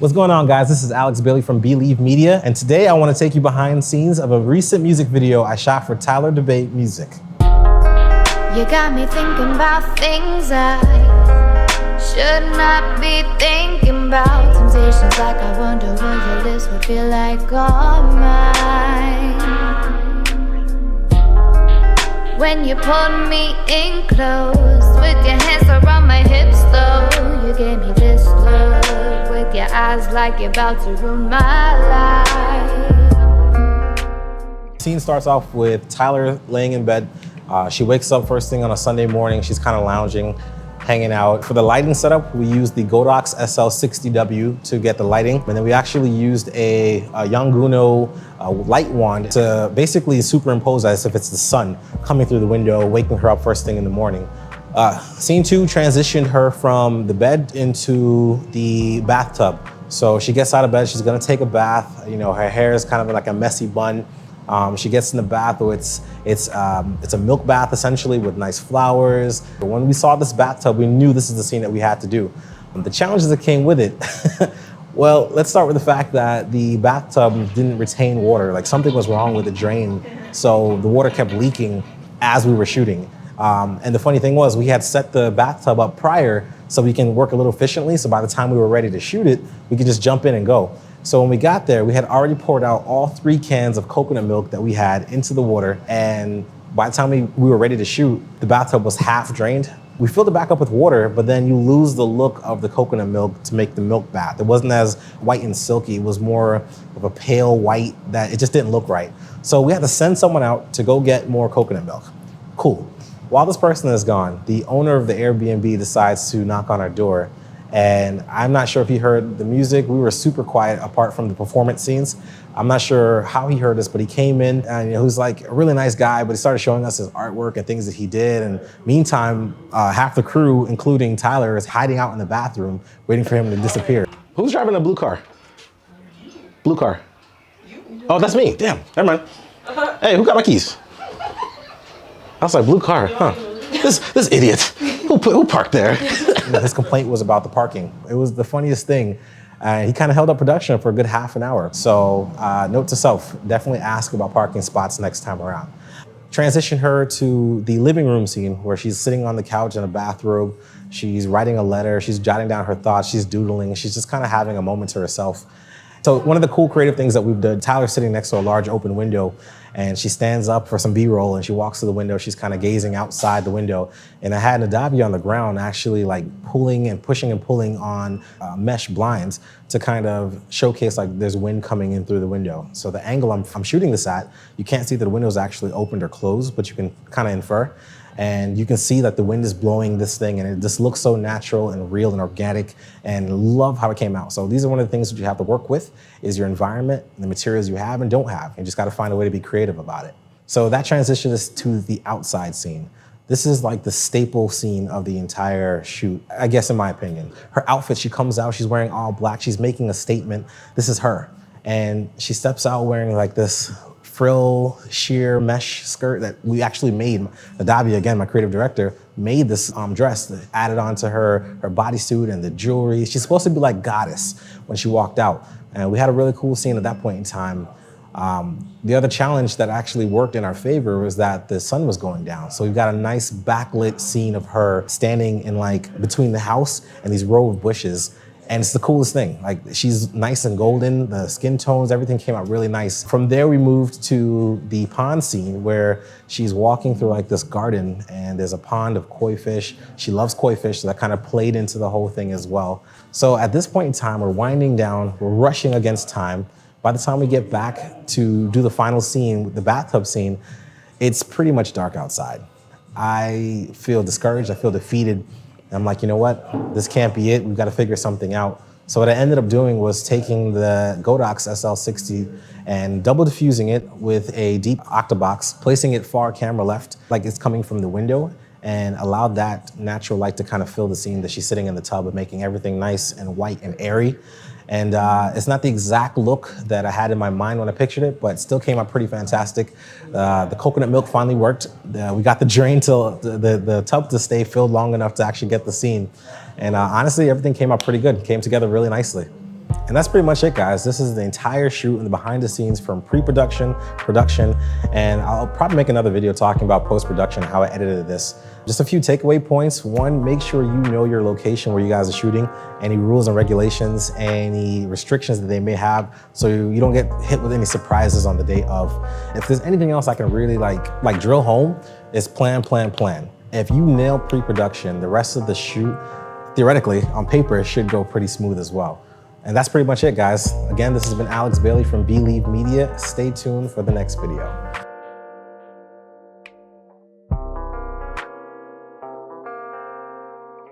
What's going on, guys? This is Alex Bailey from Believe Media, and today I want to take you behind the scenes of a recent music video I shot for Tyler Dubay Music. You got me thinking about things I should not be thinking about. Temptations like I wonder what your lips would feel like on mine. When you pulled me in close, with your hands around my hips though, you gave me this look, with your eyes like you're about to ruin my life. The scene starts off with Tyler laying in bed. She wakes up first thing on a Sunday morning. She's kind of lounging, hanging out. For the lighting setup, we used the Godox SL60W to get the lighting. And then we actually used a Yonguno light wand to basically superimpose as if it's the sun coming through the window, waking her up first thing in the morning. Scene 2 transitioned her from the bed into the bathtub. So she gets out of bed, she's gonna take a bath. You know, her hair is kind of like a messy bun. She gets in the bath, it's a milk bath essentially with nice flowers. But when we saw this bathtub, we knew this is the scene that we had to do. The challenges that came with it, well, let's start with the fact that the bathtub didn't retain water. Like something was wrong with the drain, so the water kept leaking as we were shooting. And the funny thing was we had set the bathtub up prior so we can work a little efficiently. So by the time we were ready to shoot it, we could just jump in and go. So when we got there, we had already poured out all 3 cans of coconut milk that we had into the water. And by the time we were ready to shoot, the bathtub was half drained. We filled it back up with water, but then you lose the look of the coconut milk to make the milk bath. It wasn't as white and silky. It was more of a pale white that it just didn't look right. So we had to send someone out to go get more coconut milk. Cool. While this person is gone, the owner of the Airbnb decides to knock on our door. And I'm not sure if he heard the music. We were super quiet apart from the performance scenes. I'm not sure how he heard us, but he came in and he was like a really nice guy, but he started showing us his artwork and things that he did. And meantime, half the crew, including Tyler, is hiding out in the bathroom, waiting for him to disappear. Who's driving a blue car? Blue car. Oh, that's me. Damn, never mind. Hey, who got my keys? I was like, blue car, huh? This idiot. Who parked there? His complaint was about the parking. It was the funniest thing. He kind of held up production for a good half an hour. So note to self, definitely ask about parking spots next time around. Transition her to the living room scene where she's sitting on the couch in a bathrobe. She's writing a letter. She's jotting down her thoughts. She's doodling. She's just kind of having a moment to herself. So one of the cool creative things that we've done, Tyler's sitting next to a large open window and she stands up for some B-roll and she walks to the window. She's kind of gazing outside the window. And I had Nadabi on the ground actually like pulling and pushing and pulling on mesh blinds to kind of showcase like there's wind coming in through the window. So the angle I'm shooting this at, you can't see that the window's actually opened or closed, but you can kind of infer. And you can see that the wind is blowing this thing and it just looks so natural and real and organic, and love how it came out. So these are one of the things that you have to work with is your environment, the materials you have and don't have. You just got to find a way to be creative about it. So that transitions us to the outside scene. This is like the staple scene of the entire shoot, I guess in my opinion. Her outfit, she comes out, she's wearing all black, she's making a statement. This is her. And she steps out wearing like this frill, sheer mesh skirt that we actually made. Nadabi, again, my creative director, made this dress that added onto her bodysuit and the jewelry. She's supposed to be like goddess when she walked out. And we had a really cool scene at that point in time. The other challenge that actually worked in our favor was that the sun was going down. So we've got a nice backlit scene of her standing in like between the house and these row of bushes. And it's the coolest thing. Like she's nice and golden, the skin tones, everything came out really nice. From there, we moved to the pond scene where she's walking through like this garden and there's a pond of koi fish. She loves koi fish, so that kind of played into the whole thing as well. So at this point in time, we're winding down, we're rushing against time. By the time we get back to do the final scene, the bathtub scene, it's pretty much dark outside. I feel discouraged, I feel defeated. I'm like, you know what? This can't be it. We've got to figure something out. So what I ended up doing was taking the Godox SL60 and double diffusing it with a deep octabox, placing it far camera left, like it's coming from the window, and allowed that natural light to kind of fill the scene that she's sitting in the tub and making everything nice and white and airy. And it's not the exact look that I had in my mind when I pictured it, but it still came out pretty fantastic. The coconut milk finally worked. We got the drain till the tub to stay filled long enough to actually get the scene. And honestly, everything came out pretty good. Came together really nicely. And that's pretty much it, guys. This is the entire shoot and the behind the scenes from pre-production, production, and I'll probably make another video talking about post-production, how I edited this. Just a few takeaway points. One, make sure you know your location where you guys are shooting, any rules and regulations, any restrictions that they may have, so you don't get hit with any surprises on the day of. If there's anything else I can really like drill home, is plan, plan, plan. If you nail pre-production, the rest of the shoot, theoretically, on paper, it should go pretty smooth as well. And that's pretty much it, guys. Again, this has been Alex Bailey from Believe Media. Stay tuned for the next video.